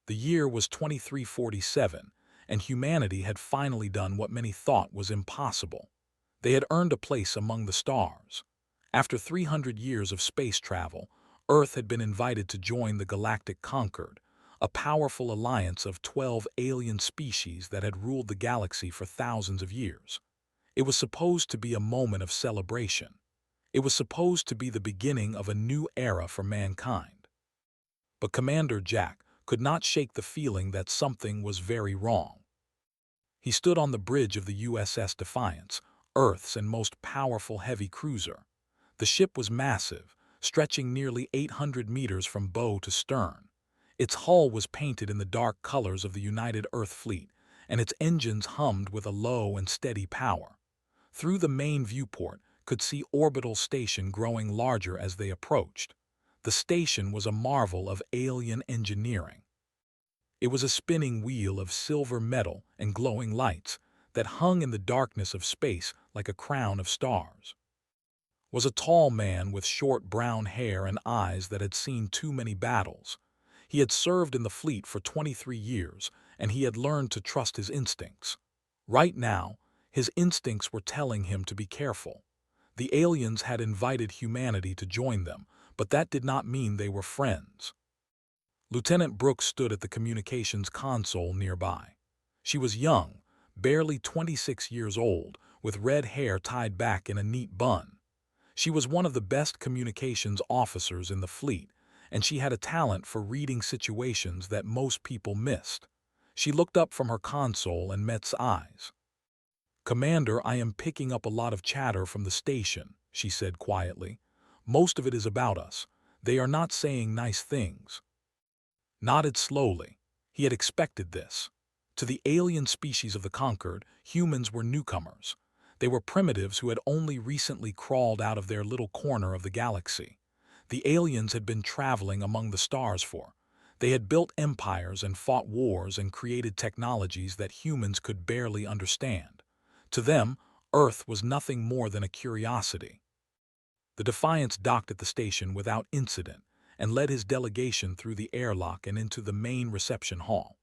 The year was 2347, and humanity had finally done what many thought was impossible. They had earned a place among the stars. After 300 years of space travel, Earth had been invited to join the Galactic Concord, a powerful alliance of 12 alien species that had ruled the galaxy for thousands of years. It was supposed to be a moment of celebration. It was supposed to be the beginning of a new era for mankind. But Commander Jack could not shake the feeling that something was very wrong. He stood on the bridge of the USS Defiance, Earth's and most powerful heavy cruiser. The ship was massive, stretching nearly 800 meters from bow to stern. Its hull was painted in the dark colors of the United Earth Fleet, and its engines hummed with a low and steady power. Through the main viewport could see orbital station growing larger as they approached. The station was a marvel of alien engineering. It was a spinning wheel of silver metal and glowing lights that hung in the darkness of space like a crown of stars. Was a tall man with short brown hair and eyes that had seen too many battles. He had served in the fleet for 23 years, and he had learned to trust his instincts. Right now, his instincts were telling him to be careful. The aliens had invited humanity to join them, but that did not mean they were friends. Lieutenant Brooks stood at the communications console nearby. She was young, barely 26 years old, with red hair tied back in a neat bun. She was one of the best communications officers in the fleet, and she had a talent for reading situations that most people missed. She looked up from her console and met eyes. "Commander, I am picking up a lot of chatter from the station," she said quietly. "Most of it is about us. They are not saying nice things." Nodded slowly. He had expected this. To the alien species of the Concord, humans were newcomers. They were primitives who had only recently crawled out of their little corner of the galaxy. The aliens had been traveling among the stars for. They had built empires and fought wars and created technologies that humans could barely understand. To them, Earth was nothing more than a curiosity. The Defiance docked at the station without incident and led his delegation through the airlock and into the main reception hall.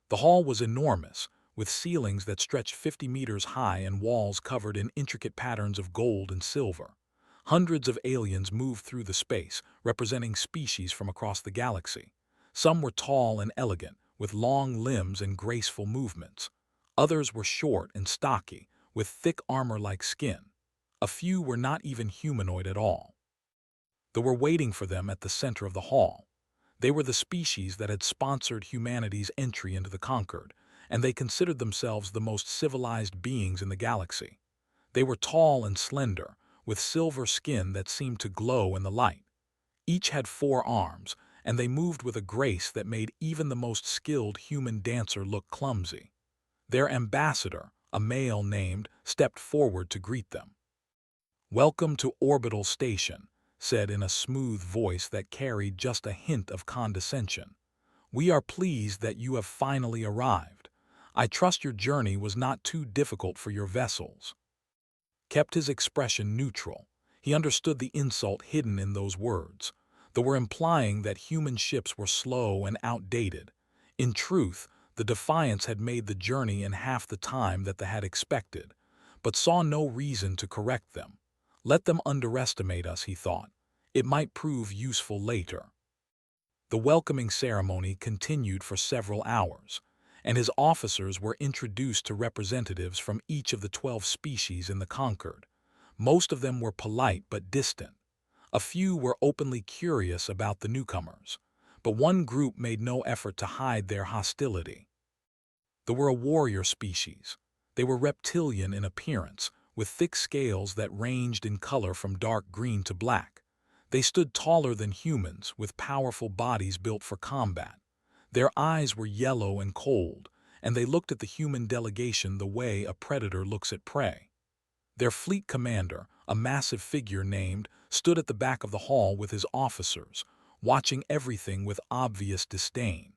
The hall was enormous, with ceilings that stretched 50 meters high and walls covered in intricate patterns of gold and silver. Hundreds of aliens moved through the space, representing species from across the galaxy. Some were tall and elegant, with long limbs and graceful movements. Others were short and stocky, with thick armor-like skin. A few were not even humanoid at all. They were waiting for them at the center of the hall. They were the species that had sponsored humanity's entry into the Concord, and they considered themselves the most civilized beings in the galaxy. They were tall and slender, with silver skin that seemed to glow in the light. Each had 4 arms, and they moved with a grace that made even the most skilled human dancer look clumsy. Their ambassador, a male named, stepped forward to greet them. "Welcome to Orbital Station," said in a smooth voice that carried just a hint of condescension. "We are pleased that you have finally arrived. I trust your journey was not too difficult for your vessels." Kept his expression neutral. He understood the insult hidden in those words. They were implying that human ships were slow and outdated. In truth, the Defiance had made the journey in half the time that they had expected, but saw no reason to correct them. Let them underestimate us, he thought. It might prove useful later. The welcoming ceremony continued for several hours, and his officers were introduced to representatives from each of the 12 species in the Concord. Most of them were polite but distant. A few were openly curious about the newcomers, but one group made no effort to hide their hostility. They were a warrior species. They were reptilian in appearance, with thick scales that ranged in color from dark green to black. They stood taller than humans, with powerful bodies built for combat. Their eyes were yellow and cold, and they looked at the human delegation the way a predator looks at prey. Their fleet commander, a massive figure named, stood at the back of the hall with his officers, watching everything with obvious disdain.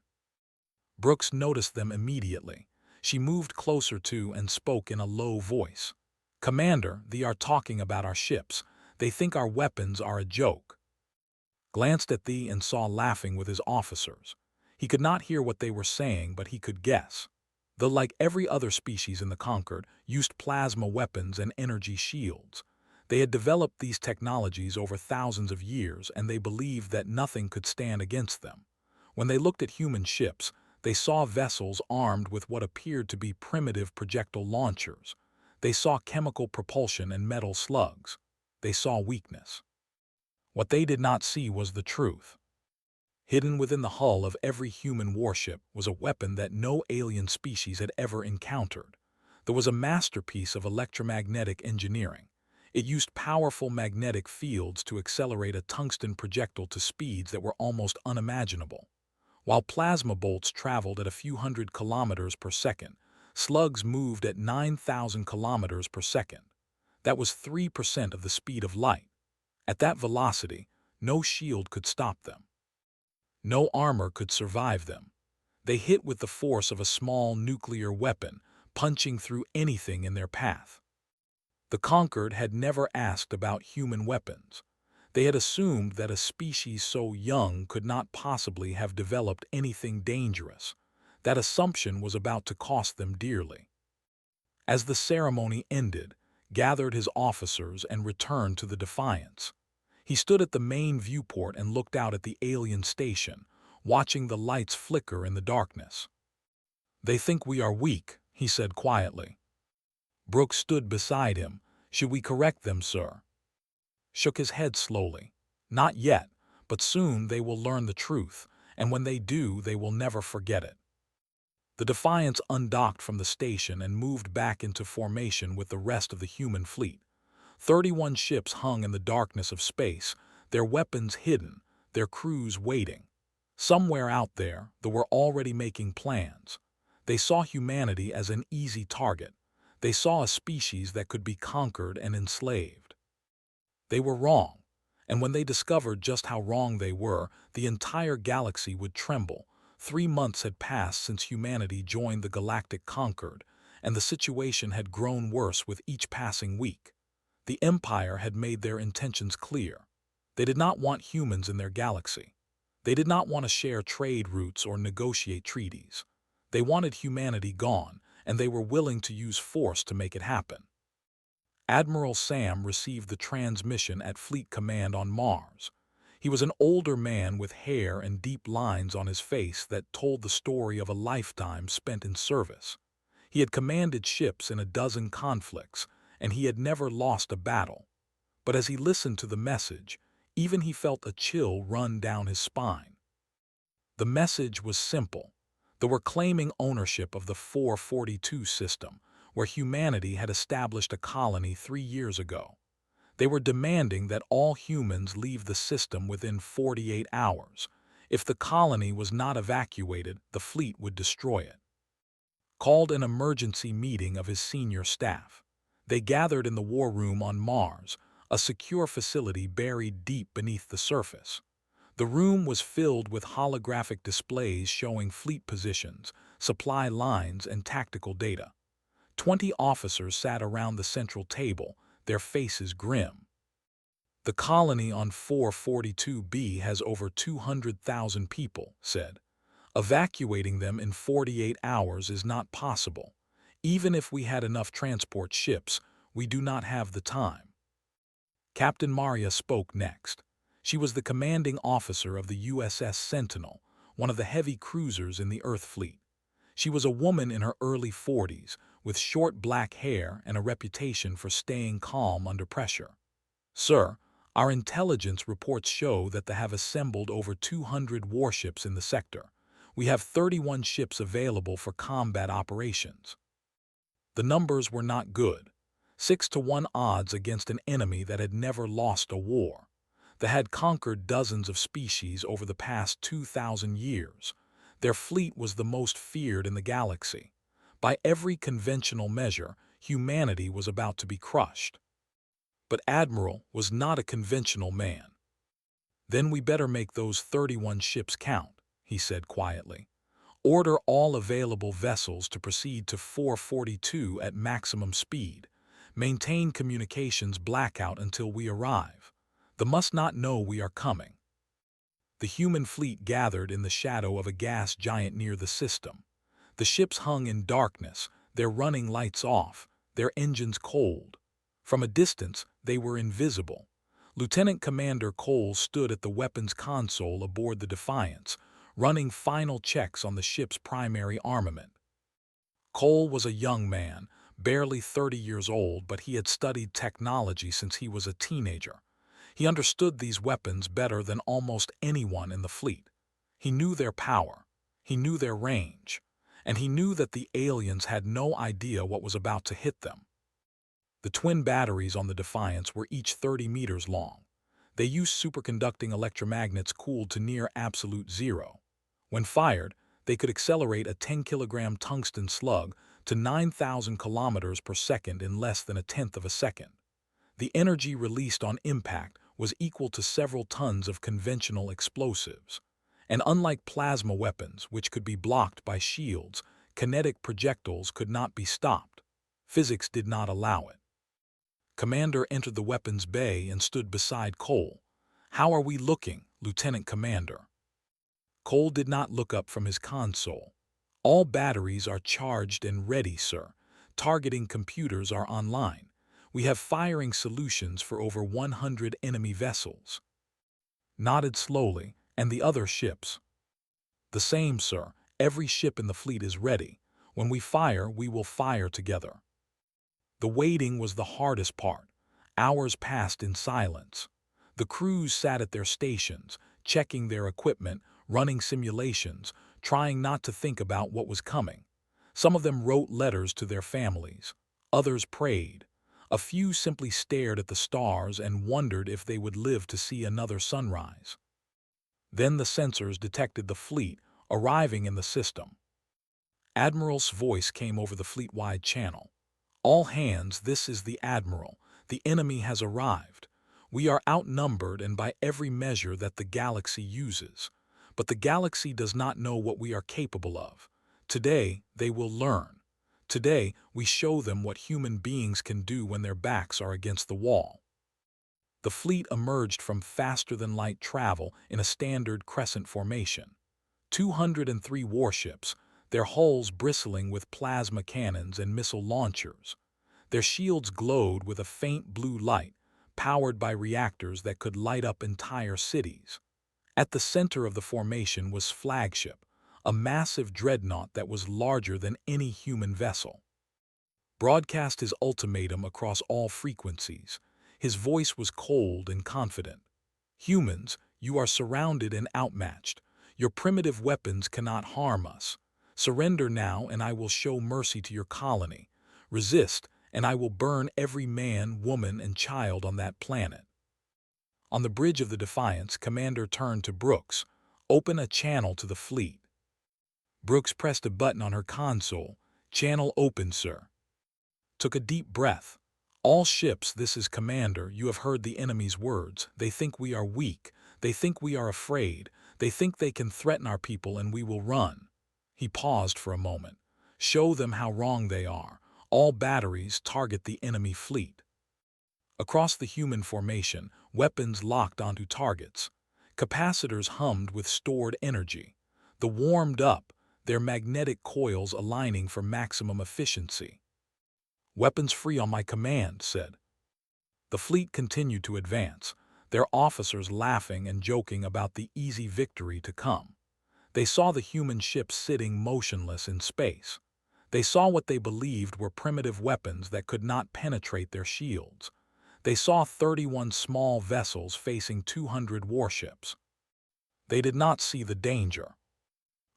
Brooks noticed them immediately. She moved closer to and spoke in a low voice. "Commander, they are talking about our ships. They think our weapons are a joke." Glanced at thee and saw laughing with his officers. He could not hear what they were saying, but he could guess. Though, like every other species in the Concord, used plasma weapons and energy shields. They had developed these technologies over thousands of years, and they believed that nothing could stand against them. When they looked at human ships, they saw vessels armed with what appeared to be primitive projectile launchers. They saw chemical propulsion and metal slugs. They saw weakness. What they did not see was the truth. Hidden within the hull of every human warship was a weapon that no alien species had ever encountered. There was a masterpiece of electromagnetic engineering. It used powerful magnetic fields to accelerate a tungsten projectile to speeds that were almost unimaginable. While plasma bolts traveled at a few hundred kilometers per second, slugs moved at 9,000 kilometers per second. That was 3% of the speed of light. At that velocity, no shield could stop them. No armor could survive them. They hit with the force of a small nuclear weapon, punching through anything in their path. The Conquered had never asked about human weapons. They had assumed that a species so young could not possibly have developed anything dangerous. That assumption was about to cost them dearly. As the ceremony ended, gathered his officers and returned to the Defiance. He stood at the main viewport and looked out at the alien station, watching the lights flicker in the darkness. "They think we are weak," he said quietly. Brooks stood beside him. "Should we correct them, sir?" Shook his head slowly. "Not yet, but soon they will learn the truth, and when they do, they will never forget it." The Defiance undocked from the station and moved back into formation with the rest of the human fleet. 31 ships hung in the darkness of space, their weapons hidden, their crews waiting. Somewhere out there, they were already making plans. They saw humanity as an easy target. They saw a species that could be conquered and enslaved. They were wrong, and when they discovered just how wrong they were, the entire galaxy would tremble. 3 months had passed since humanity joined the Galactic Concord, and the situation had grown worse with each passing week. The Empire had made their intentions clear. They did not want humans in their galaxy. They did not want to share trade routes or negotiate treaties. They wanted humanity gone, and they were willing to use force to make it happen. Admiral Sam received the transmission at Fleet Command on Mars. He was an older man with hair and deep lines on his face that told the story of a lifetime spent in service. He had commanded ships in a dozen conflicts, and he had never lost a battle. But as he listened to the message, even he felt a chill run down his spine. The message was simple. They were claiming ownership of the 442 system, where humanity had established a colony 3 years ago. They were demanding that all humans leave the system within 48 hours. If the colony was not evacuated, the fleet would destroy it. Called an emergency meeting of his senior staff. They gathered in the war room on Mars, a secure facility buried deep beneath the surface. The room was filled with holographic displays showing fleet positions, supply lines, and tactical data. 20 officers sat around the central table, their faces grim. "The colony on 442B has over 200,000 people," said. "Evacuating them in 48 hours is not possible. Even if we had enough transport ships, we do not have the time." Captain Maria spoke next. She was the commanding officer of the USS Sentinel, one of the heavy cruisers in the Earth fleet. She was a woman in her early 40s, with short black hair and a reputation for staying calm under pressure. "Sir, our intelligence reports show that they have assembled over 200 warships in the sector. We have 31 ships available for combat operations." The numbers were not good. 6-to-1 odds against an enemy that had never lost a war. They had conquered dozens of species over the past 2,000 years. Their fleet was the most feared in the galaxy. By every conventional measure, humanity was about to be crushed. But Admiral was not a conventional man. "Then we better make those 31 ships count," he said quietly. "Order all available vessels to proceed to 442 at maximum speed. Maintain communications blackout until we arrive. They must not know we are coming." The human fleet gathered in the shadow of a gas giant near the system. The ships hung in darkness, their running lights off, their engines cold. From a distance, they were invisible. Lieutenant Commander Cole stood at the weapons console aboard the Defiance, running final checks on the ship's primary armament. Cole was a young man, barely 30 years old, but he had studied technology since he was a teenager. He understood these weapons better than almost anyone in the fleet. He knew their power, he knew their range, and he knew that the aliens had no idea what was about to hit them. The twin batteries on the Defiance were each 30 meters long. They used superconducting electromagnets cooled to near absolute zero. When fired, they could accelerate a 10-kilogram tungsten slug to 9,000 kilometers per second in less than a tenth of a second. The energy released on impact was equal to several tons of conventional explosives. And unlike plasma weapons, which could be blocked by shields, kinetic projectiles could not be stopped. Physics did not allow it. Commander entered the weapons bay and stood beside Cole. "How are we looking, Lieutenant Commander?" Cole did not look up from his console. "All batteries are charged and ready, sir. Targeting computers are online. We have firing solutions for over 100 enemy vessels." Nodded slowly, "And the other ships?" "The same, sir. Every ship in the fleet is ready. When we fire, we will fire together." The waiting was the hardest part. Hours passed in silence. The crews sat at their stations, checking their equipment, running simulations, trying not to think about what was coming. Some of them wrote letters to their families. Others prayed. A few simply stared at the stars and wondered if they would live to see another sunrise. Then the sensors detected the fleet arriving in the system. Admiral's voice came over the fleet-wide channel. "All hands, this is the Admiral. The enemy has arrived. We are outnumbered and by every measure that the galaxy uses. But the galaxy does not know what we are capable of. Today, they will learn. Today, we show them what human beings can do when their backs are against the wall." The fleet emerged from faster-than-light travel in a standard crescent formation. 203 warships, their hulls bristling with plasma cannons and missile launchers. Their shields glowed with a faint blue light, powered by reactors that could light up entire cities. At the center of the formation was Flagship, a massive dreadnought that was larger than any human vessel. Broadcast his ultimatum across all frequencies. His voice was cold and confident. "Humans, you are surrounded and outmatched. Your primitive weapons cannot harm us. Surrender now and I will show mercy to your colony. Resist and I will burn every man, woman, and child on that planet." On the bridge of the Defiance, Commander turned to Brooks. "Open a channel to the fleet." Brooks pressed a button on her console. "Channel open, sir." Took a deep breath. "All ships, this is Commander. You have heard the enemy's words. They think we are weak. They think we are afraid. They think they can threaten our people and we will run." He paused for a moment. "Show them how wrong they are. All batteries target the enemy fleet." Across the human formation, weapons locked onto targets. Capacitors hummed with stored energy. The warmed up, their magnetic coils aligning for maximum efficiency. "Weapons free on my command," said. The fleet continued to advance, their officers laughing and joking about the easy victory to come. They saw the human ships sitting motionless in space. They saw what they believed were primitive weapons that could not penetrate their shields. They saw 31 small vessels facing 200 warships. They did not see the danger.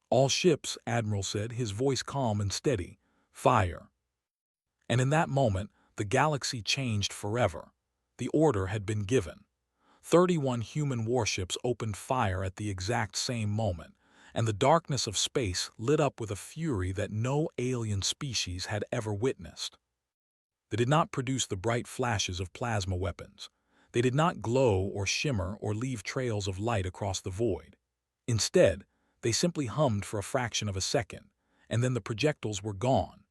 "All ships," Admiral said, his voice calm and steady, "fire." And in that moment, the galaxy changed forever. The order had been given. 31 human warships opened fire at the exact same moment, and the darkness of space lit up with a fury that no alien species had ever witnessed. They did not produce the bright flashes of plasma weapons. They did not glow or shimmer or leave trails of light across the void. Instead, they simply hummed for a fraction of a second, and then the projectiles were gone.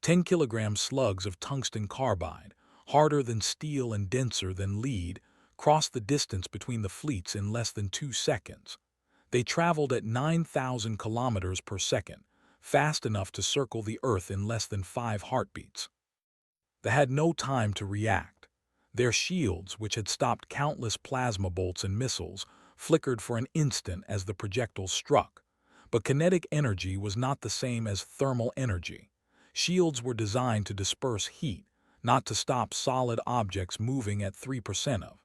10-kilogram slugs of tungsten carbide, harder than steel and denser than lead, crossed the distance between the fleets in less than 2 seconds. They traveled at 9,000 kilometers per second, fast enough to circle the Earth in less than 5 heartbeats. They had no time to react. Their shields, which had stopped countless plasma bolts and missiles, flickered for an instant as the projectiles struck. But kinetic energy was not the same as thermal energy. Shields were designed to disperse heat, not to stop solid objects moving at 3% of.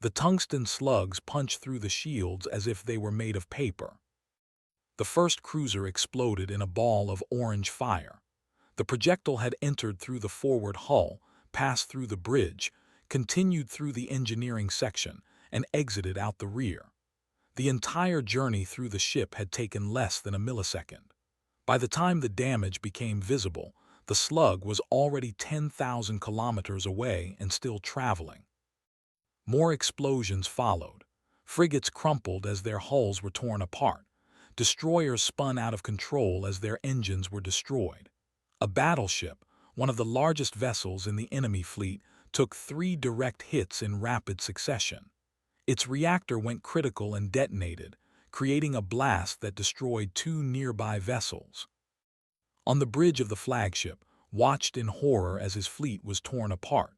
The tungsten slugs punched through the shields as if they were made of paper. The first cruiser exploded in a ball of orange fire. The projectile had entered through the forward hull, passed through the bridge, continued through the engineering section, and exited out the rear. The entire journey through the ship had taken less than a millisecond. By the time the damage became visible, the slug was already 10,000 kilometers away and still traveling. More explosions followed. Frigates crumpled as their hulls were torn apart. Destroyers spun out of control as their engines were destroyed. A battleship, one of the largest vessels in the enemy fleet, took 3 direct hits in rapid succession. Its reactor went critical and detonated, creating a blast that destroyed 2 nearby vessels. On the bridge of the flagship, watched in horror as his fleet was torn apart.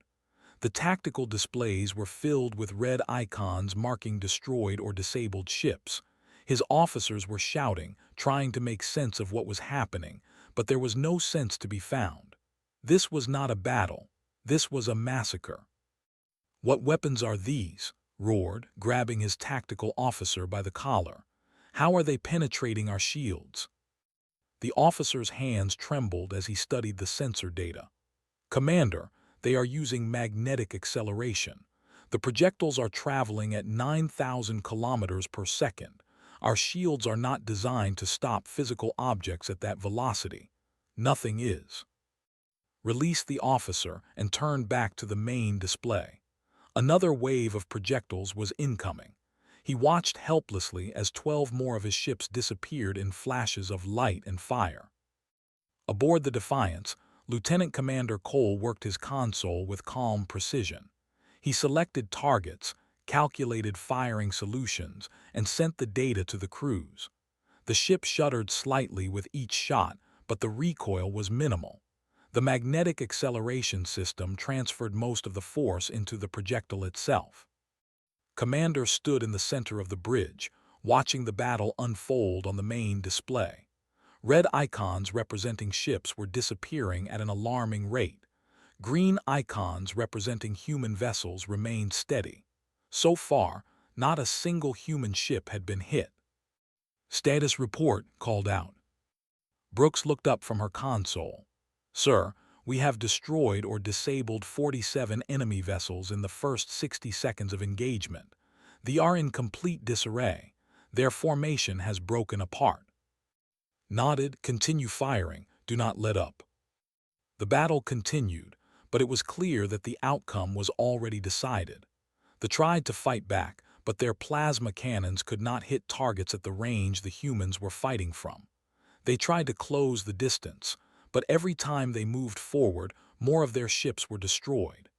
The tactical displays were filled with red icons marking destroyed or disabled ships. His officers were shouting, trying to make sense of what was happening, but there was no sense to be found. This was not a battle. This was a massacre. "What weapons are these?" roared, grabbing his tactical officer by the collar. "How are they penetrating our shields?" The officer's hands trembled as he studied the sensor data. "Commander, they are using magnetic acceleration. The projectiles are traveling at 9,000 kilometers per second. Our shields are not designed to stop physical objects at that velocity. Nothing is." Release the officer and turn back to the main display. Another wave of projectiles was incoming. He watched helplessly as 12 more of his ships disappeared in flashes of light and fire. Aboard the Defiance, Lieutenant Commander Cole worked his console with calm precision. He selected targets, calculated firing solutions, and sent the data to the crews. The ship shuddered slightly with each shot, but the recoil was minimal. The magnetic acceleration system transferred most of the force into the projectile itself. Commander stood in the center of the bridge, watching the battle unfold on the main display. Red icons representing ships were disappearing at an alarming rate. Green icons representing human vessels remained steady. So far, not a single human ship had been hit. "Status report," called out. Brooks looked up from her console. "Sir, we have destroyed or disabled 47 enemy vessels in the first 60 seconds of engagement. They are in complete disarray. Their formation has broken apart." Nodded, "Continue firing. Do not let up." The battle continued, but it was clear that the outcome was already decided. They tried to fight back, but their plasma cannons could not hit targets at the range the humans were fighting from. They tried to close the distance, but every time they moved forward, more of their ships were destroyed.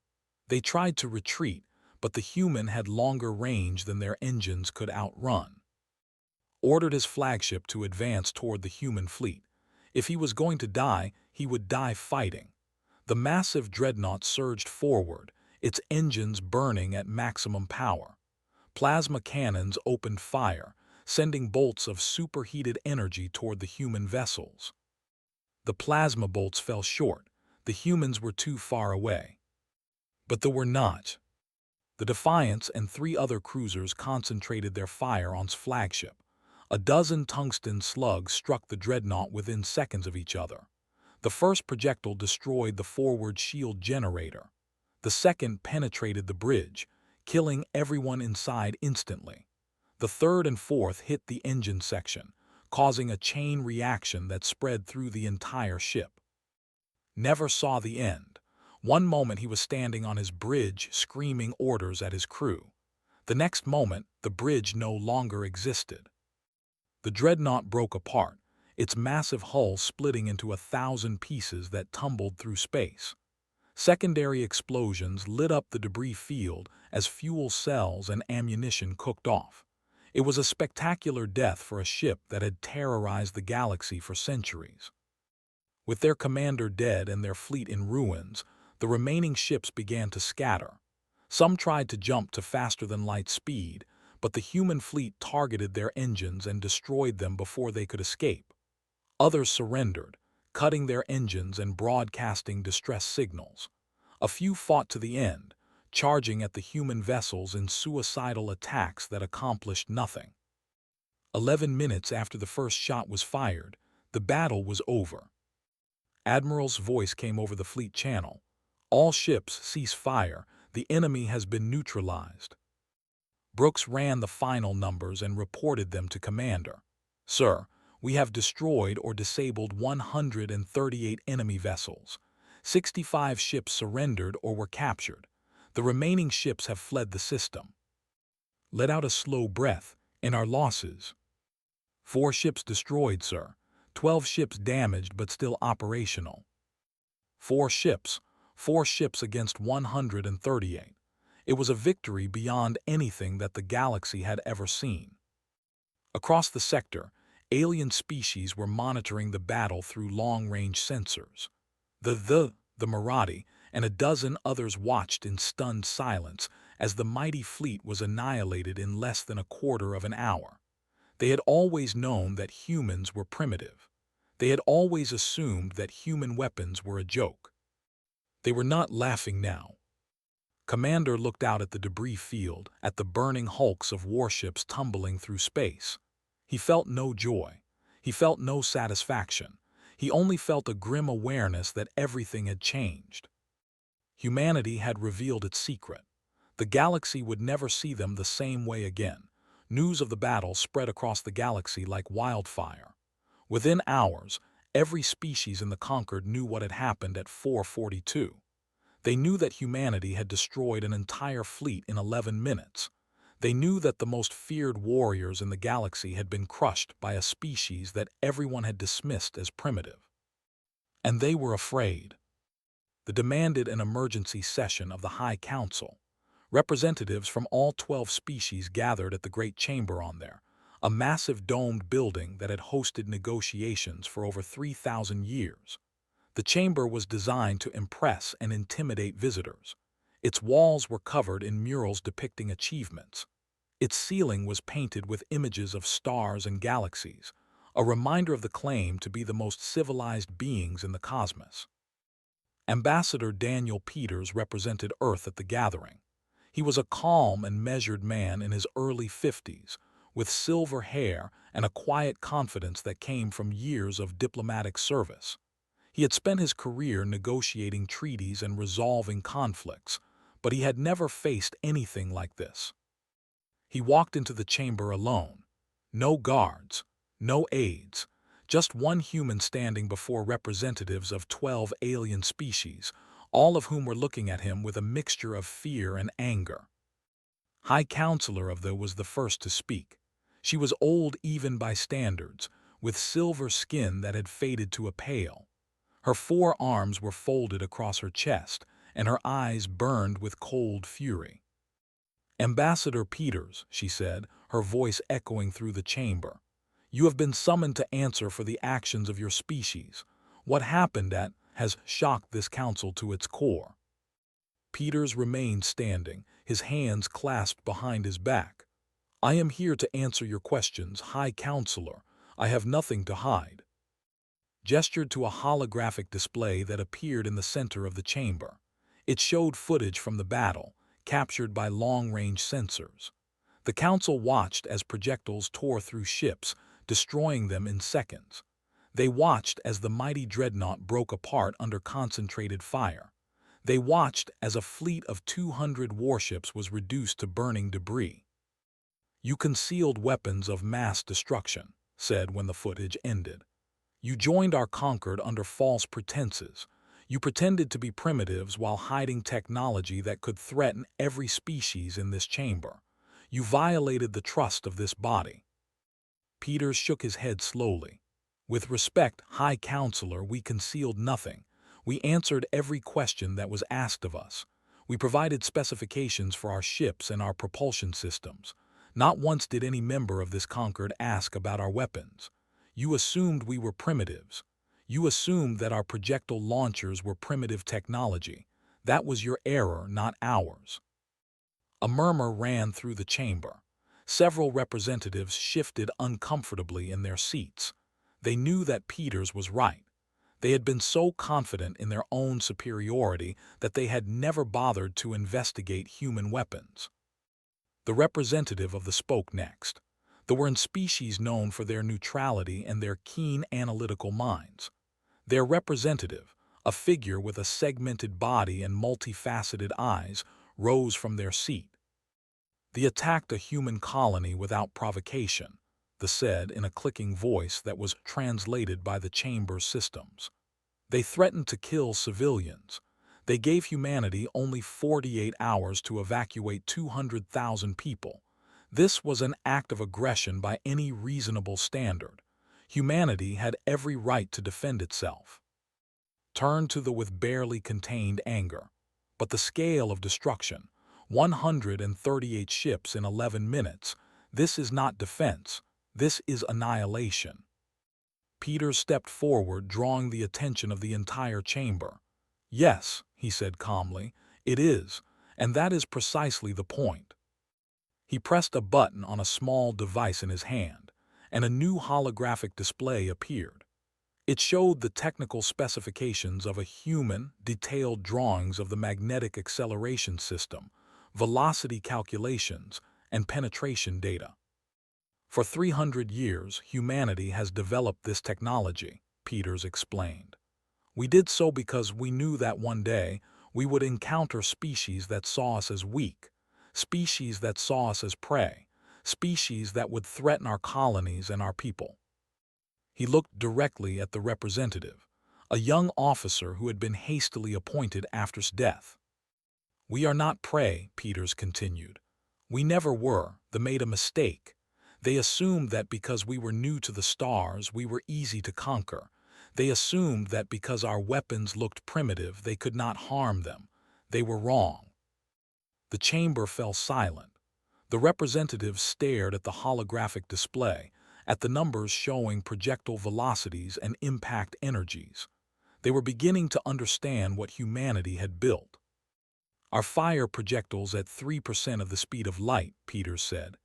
They tried to retreat, but the human had longer range than their engines could outrun. Ordered his flagship to advance toward the human fleet. If he was going to die, he would die fighting. The massive dreadnought surged forward, its engines burning at maximum power. Plasma cannons opened fire, sending bolts of superheated energy toward the human vessels. The plasma bolts fell short. The humans were too far away. But they were not. The Defiance and 3 other cruisers concentrated their fire on its flagship. A dozen tungsten slugs struck the dreadnought within seconds of each other. The first projectile destroyed the forward shield generator. The second penetrated the bridge, killing everyone inside instantly. The third and fourth hit the engine section, causing a chain reaction that spread through the entire ship. Never saw the end. One moment he was standing on his bridge screaming orders at his crew. The next moment, the bridge no longer existed. The dreadnought broke apart, its massive hull splitting into 1,000 pieces that tumbled through space. Secondary explosions lit up the debris field as fuel cells and ammunition cooked off. It was a spectacular death for a ship that had terrorized the galaxy for centuries. With their commander dead and their fleet in ruins, the remaining ships began to scatter. Some tried to jump to faster-than-light speed, but the human fleet targeted their engines and destroyed them before they could escape. Others surrendered, cutting their engines and broadcasting distress signals. A few fought to the end, charging at the human vessels in suicidal attacks that accomplished nothing. 11 minutes after the first shot was fired, the battle was over. Admiral's voice came over the fleet channel. "All ships cease fire. The enemy has been neutralized." Brooks ran the final numbers and reported them to Commander. "Sir, we have destroyed or disabled 138 enemy vessels. 65 ships surrendered or were captured. The remaining ships have fled the system." Let out a slow breath. "And our losses?" 4 ships destroyed, sir. 12 ships damaged but still operational." 4 ships. 4 ships against 138. It was a victory beyond anything that the galaxy had ever seen. Across the sector, alien species were monitoring the battle through long-range sensors. The Marathi and a dozen others watched in stunned silence as the mighty fleet was annihilated in less than a quarter of an hour. They had always known that humans were primitive. They had always assumed that human weapons were a joke. They were not laughing now. Commander looked out at the debris field, at the burning hulks of warships tumbling through space. He felt no joy. He felt no satisfaction. He only felt a grim awareness that everything had changed. Humanity had revealed its secret. The galaxy would never see them the same way again. News of the battle spread across the galaxy like wildfire. Within hours, every species in the conquered knew what had happened at 442. They knew that humanity had destroyed an entire fleet in 11 minutes. They knew that the most feared warriors in the galaxy had been crushed by a species that everyone had dismissed as primitive. And they were afraid. They demanded an emergency session of the High Council. Representatives from all 12 species gathered at the Great Chamber on there, a massive domed building that had hosted negotiations for over 3,000 years. The chamber was designed to impress and intimidate visitors. Its walls were covered in murals depicting achievements. Its ceiling was painted with images of stars and galaxies, a reminder of the claim to be the most civilized beings in the cosmos. Ambassador Daniel Peters represented Earth at the gathering. He was a calm and measured man in his early 50s, with silver hair and a quiet confidence that came from years of diplomatic service. He had spent his career negotiating treaties and resolving conflicts, but he had never faced anything like this. He walked into the chamber alone. No guards, no aides, just one human standing before representatives of 12 alien species, all of whom were looking at him with a mixture of fear and anger. High Counselor of the was the first to speak. She was old even by standards, with silver skin that had faded to a pale. Her 4 arms were folded across her chest, and her eyes burned with cold fury. "Ambassador Peters," she said, her voice echoing through the chamber, "you have been summoned to answer for the actions of your species. What happened has shocked this council to its core." Peters remained standing, his hands clasped behind his back. "I am here to answer your questions, High Counselor. I have nothing to hide." Gestured to a holographic display that appeared in the center of the chamber. It showed footage from the battle, captured by long-range sensors. The council watched as projectiles tore through ships, destroying them in seconds. They watched as the mighty dreadnought broke apart under concentrated fire. They watched as a fleet of 200 warships was reduced to burning debris. "You concealed weapons of mass destruction," said when the footage ended. "You joined our conquered under false pretenses. You pretended to be primitives while hiding technology that could threaten every species in this chamber. You violated the trust of this body." Peters shook his head slowly. "With respect, High Counselor, we concealed nothing. We answered every question that was asked of us. We provided specifications for our ships and our propulsion systems. Not once did any member of this Concord ask about our weapons. You assumed we were primitives. You assumed that our projectile launchers were primitive technology. That was your error, not ours." A murmur ran through the chamber. Several representatives shifted uncomfortably in their seats. They knew that Peters was right. They had been so confident in their own superiority that they had never bothered to investigate human weapons. The representative of the spoke next. There were species known for their neutrality and their keen analytical minds. Their representative, a figure with a segmented body and multifaceted eyes, rose from their seat. "They attacked a human colony without provocation," they said in a clicking voice that was translated by the chamber's systems. "They threatened to kill civilians. They gave humanity only 48 hours to evacuate 200,000 people. This was an act of aggression by any reasonable standard. Humanity had every right to defend itself." Turned to the with barely contained anger. But the scale of destruction, 138 ships in 11 minutes, this is not defense, this is annihilation. Peters stepped forward, drawing the attention of the entire chamber. "Yes," he said calmly, "it is, and that is precisely the point." He pressed a button on a small device in his hand, and a new holographic display appeared. It showed the technical specifications of a human, detailed drawings of the magnetic acceleration system, velocity calculations, and penetration data. "For 300 years, humanity has developed this technology," Peters explained. "We did so because we knew that one day we would encounter species that saw us as weak, species that saw us as prey, species that would threaten our colonies and our people." He looked directly at the representative, a young officer who had been hastily appointed after his death. "We are not prey," Peters continued. "We never were. They made a mistake. They assumed that because we were new to the stars, we were easy to conquer. They assumed that because our weapons looked primitive, they could not harm them. They were wrong." The chamber fell silent. The representatives stared at the holographic display, at the numbers showing projectile velocities and impact energies. They were beginning to understand what humanity had built. "Our fire projectiles at 3% of the speed of light," Peters said.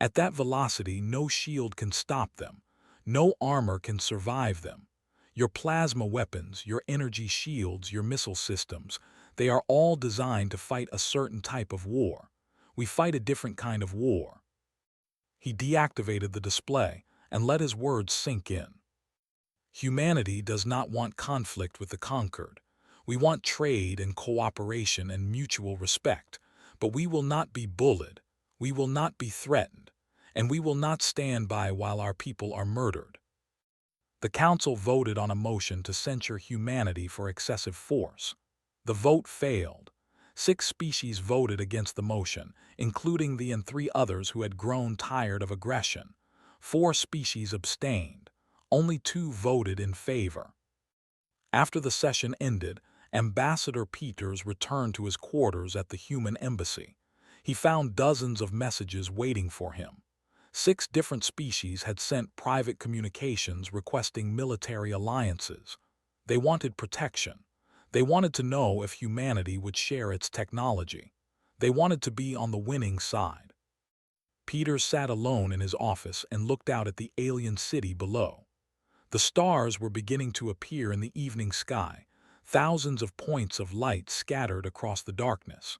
"At that velocity, no shield can stop them. No armor can survive them. Your plasma weapons, your energy shields, your missile systems, they are all designed to fight a certain type of war. We fight a different kind of war." He deactivated the display and let his words sink in. "Humanity does not want conflict with the conquered. We want trade and cooperation and mutual respect, but we will not be bullied, we will not be threatened, and we will not stand by while our people are murdered." The council voted on a motion to censure humanity for excessive force. The vote failed. 6 species voted against the motion, including the and 3 others who had grown tired of aggression. 4 species abstained. Only 2 voted in favor. After the session ended, Ambassador Peters returned to his quarters at the human embassy. He found dozens of messages waiting for him. 6 different species had sent private communications requesting military alliances. They wanted protection. They wanted to know if humanity would share its technology. They wanted to be on the winning side. Peters sat alone in his office and looked out at the alien city below. The stars were beginning to appear in the evening sky, thousands of points of light scattered across the darkness.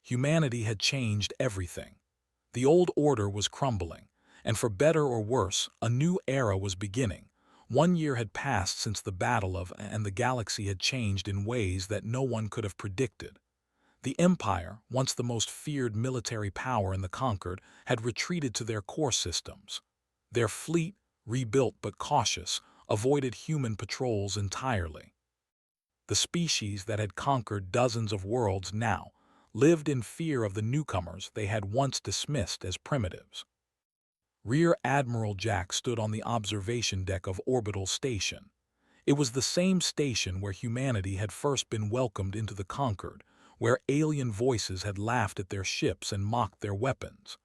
Humanity had changed everything. The old order was crumbling, and for better or worse, a new era was beginning. 1 year had passed since the Battle of, and the galaxy had changed in ways that no one could have predicted. The Empire, once the most feared military power in the conquered, had retreated to their core systems. Their fleet, rebuilt but cautious, avoided human patrols entirely. The species that had conquered dozens of worlds now lived in fear of the newcomers they had once dismissed as primitives. Rear Admiral Jack stood on the observation deck of Orbital Station. It was the same station where humanity had first been welcomed into the conquered, where alien voices had laughed at their ships and mocked their weapons.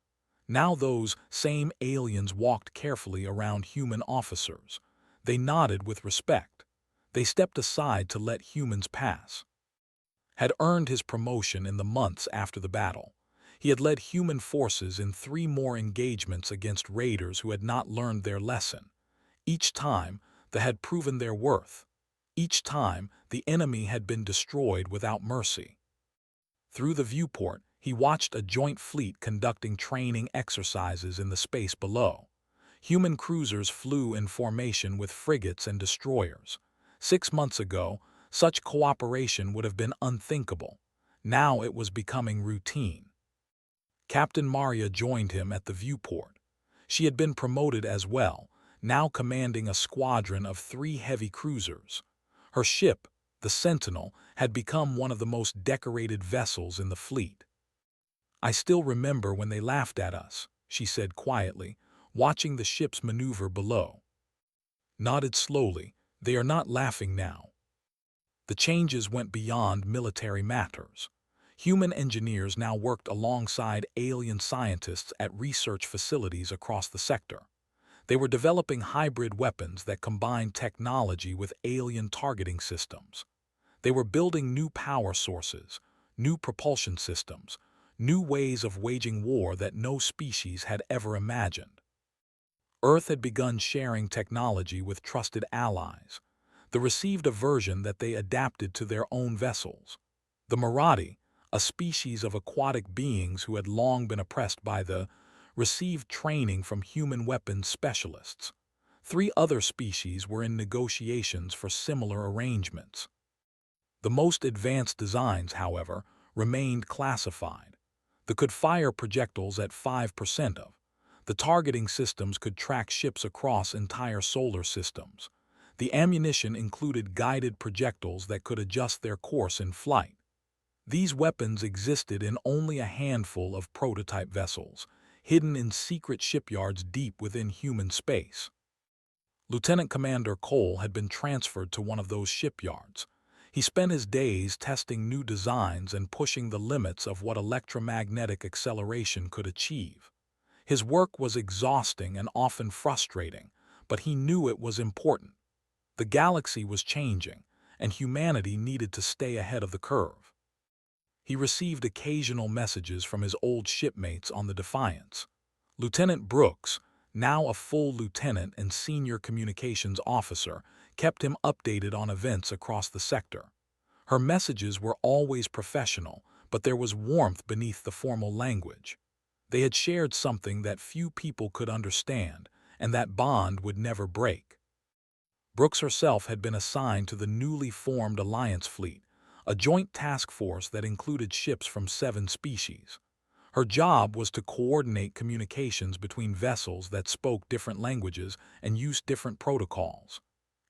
Now those same aliens walked carefully around human officers. They nodded with respect. They stepped aside to let humans pass. Had earned his promotion in the months after the battle. He had led human forces in 3 more engagements against raiders who had not learned their lesson. Each time, they had proven their worth. Each time, the enemy had been destroyed without mercy. Through the viewport, he watched a joint fleet conducting training exercises in the space below. Human cruisers flew in formation with frigates and destroyers. 6 months ago, such cooperation would have been unthinkable. Now it was becoming routine. Captain Maria joined him at the viewport. She had been promoted as well, now commanding a squadron of 3 heavy cruisers. Her ship, the Sentinel, had become one of the most decorated vessels in the fleet. "I still remember when they laughed at us," she said quietly, watching the ship's maneuver below. Nodded slowly. "They are not laughing now." The changes went beyond military matters. Human engineers now worked alongside alien scientists at research facilities across the sector. They were developing hybrid weapons that combined technology with alien targeting systems. They were building new power sources, new propulsion systems, new ways of waging war that no species had ever imagined. Earth had begun sharing technology with trusted allies. They received a version that they adapted to their own vessels. The Marathi, a species of aquatic beings who had long been oppressed by the, received training from human weapons specialists. 3 other species were in negotiations for similar arrangements. The most advanced designs, however, remained classified. They could fire projectiles at 5% of. The targeting systems could track ships across entire solar systems. The ammunition included guided projectiles that could adjust their course in flight. These weapons existed in only a handful of prototype vessels, hidden in secret shipyards deep within human space. Lieutenant Commander Cole had been transferred to one of those shipyards. He spent his days testing new designs and pushing the limits of what electromagnetic acceleration could achieve. His work was exhausting and often frustrating, but he knew it was important. The galaxy was changing, and humanity needed to stay ahead of the curve. He received occasional messages from his old shipmates on the Defiance. Lieutenant Brooks, now a full lieutenant and senior communications officer, kept him updated on events across the sector. Her messages were always professional, but there was warmth beneath the formal language. They had shared something that few people could understand, and that bond would never break. Brooks herself had been assigned to the newly formed Alliance Fleet, a joint task force that included ships from 7 species. Her job was to coordinate communications between vessels that spoke different languages and used different protocols.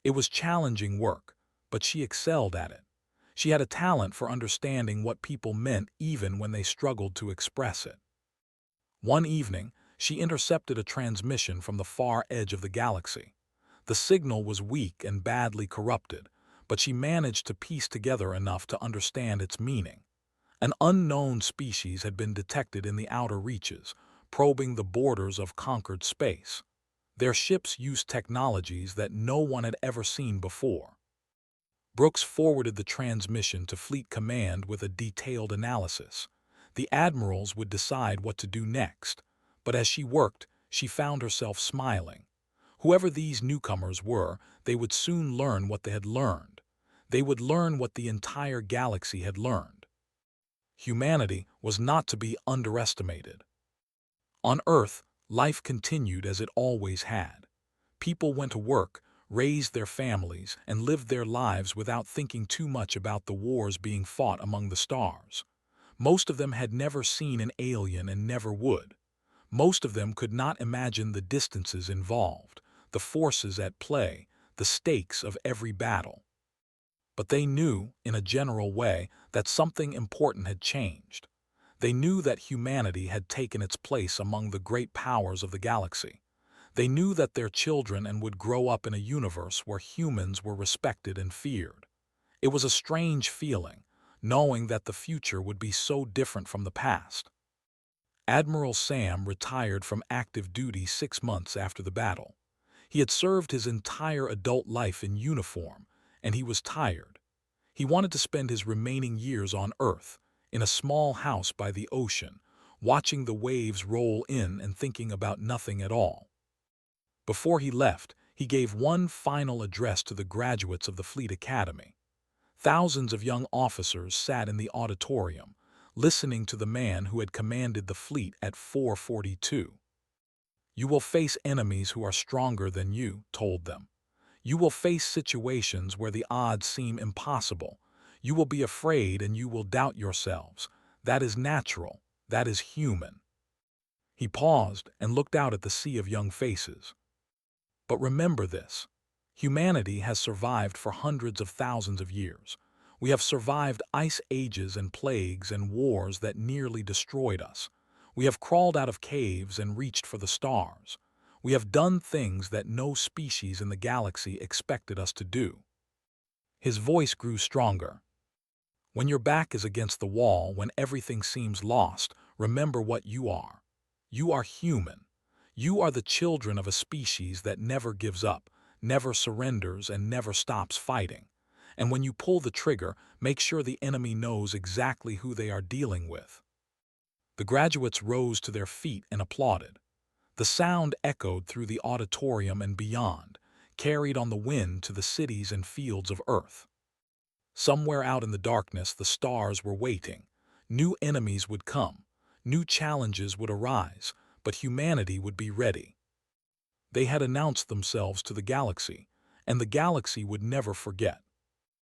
It was challenging work, but she excelled at it. She had a talent for understanding what people meant even when they struggled to express it. One evening, she intercepted a transmission from the far edge of the galaxy. The signal was weak and badly corrupted, but she managed to piece together enough to understand its meaning. An unknown species had been detected in the outer reaches, probing the borders of conquered space. Their ships used technologies that no one had ever seen before. Brooks forwarded the transmission to Fleet Command with a detailed analysis. The admirals would decide what to do next, but as she worked, she found herself smiling. Whoever these newcomers were, they would soon learn what they had learned. They would learn what the entire galaxy had learned. Humanity was not to be underestimated. On Earth, life continued as it always had. People went to work, raised their families, and lived their lives without thinking too much about the wars being fought among the stars. Most of them had never seen an alien and never would. Most of them could not imagine the distances involved, the forces at play, the stakes of every battle. But they knew, in a general way, that something important had changed. They knew that humanity had taken its place among the great powers of the galaxy. They knew that their children and would grow up in a universe where humans were respected and feared. It was a strange feeling, knowing that the future would be so different from the past. Admiral Sam retired from active duty 6 months after the battle. He had served his entire adult life in uniform, and he was tired. He wanted to spend his remaining years on Earth, in a small house by the ocean, watching the waves roll in and thinking about nothing at all. Before he left, he gave one final address to the graduates of the Fleet Academy. Thousands of young officers sat in the auditorium, listening to the man who had commanded the fleet at 442. "You will face enemies who are stronger than you," told them. "You will face situations where the odds seem impossible. You will be afraid and you will doubt yourselves. That is natural. That is human." He paused and looked out at the sea of young faces. "But remember this. Humanity has survived for hundreds of thousands of years. We have survived ice ages and plagues and wars that nearly destroyed us. We have crawled out of caves and reached for the stars. We have done things that no species in the galaxy expected us to do." His voice grew stronger. "When your back is against the wall, when everything seems lost, remember what you are. You are human. You are the children of a species that never gives up, never surrenders, and never stops fighting. And when you pull the trigger, make sure the enemy knows exactly who they are dealing with." The graduates rose to their feet and applauded. The sound echoed through the auditorium and beyond, carried on the wind to the cities and fields of Earth. Somewhere out in the darkness, the stars were waiting. New enemies would come, new challenges would arise, but humanity would be ready. They had announced themselves to the galaxy, and the galaxy would never forget.